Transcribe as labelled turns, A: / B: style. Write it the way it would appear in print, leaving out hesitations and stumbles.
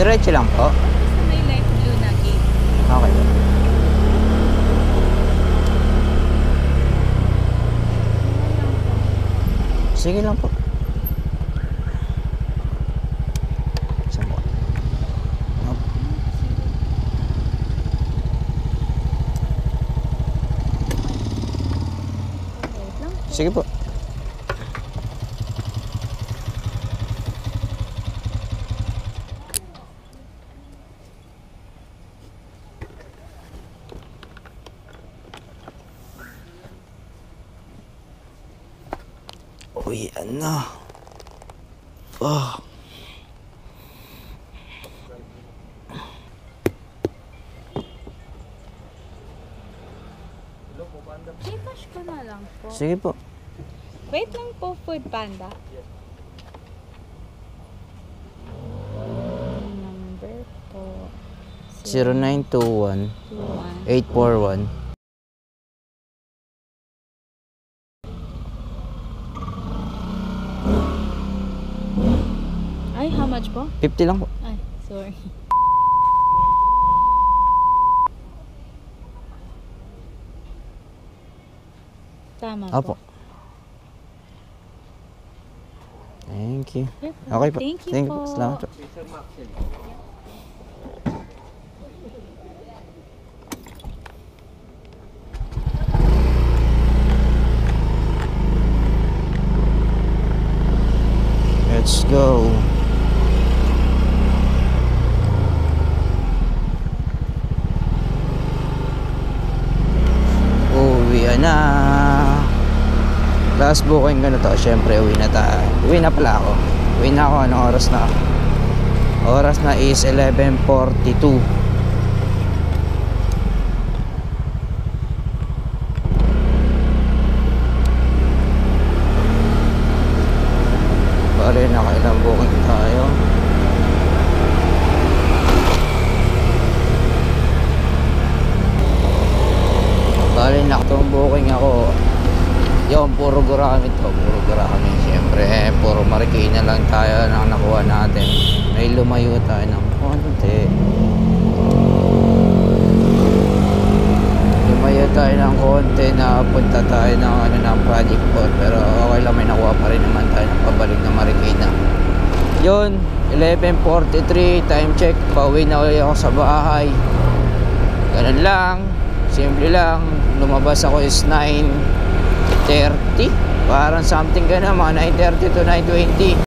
A: Diretso lang po.
B: Basta may light blue na gate.
A: Okay. Sige lang po. Saan po? Up.
B: Wait lang.
A: Sige po. Uy, ano? Oh.
B: Gcash ko na lang po.
A: Sige po.
B: Wait lang po, Food Panda. Number po.
A: 0921
B: 21.
A: 841.
B: Ay, how much po?
A: 50 lang po.
B: Ay, sorry. Tama
A: Opo.
B: po.
A: Thank you.
B: Perfect.
A: Okay po.
B: Thank you po.
A: Salamat po. Let's go. Uwi na. Last booking ko na to. Siyempre, uwi na tayo. Uwi na pala ako. Uwi na ako. Anong oras na? Oras na is 11:42. Bale, nakailang booking tayo. Bale, nakatong booking ako. Yung puro gurami to. Puro gurami. Siyempre, puro Marikina lang tayo na nakuha natin. May lumayo tayo ng konti. Lumayo tayo ng konti na punta tayo ng project port. Pero okay lang, may nakuha pa rin naman tayo ng pabalik na Marikina. Yun, 11:43, time check. Pauwi na ulit ako sa bahay. Ganun lang. Simple lang. Lumabas ako is 9:30. Parang something ka na, mga 9:30 to 9:20.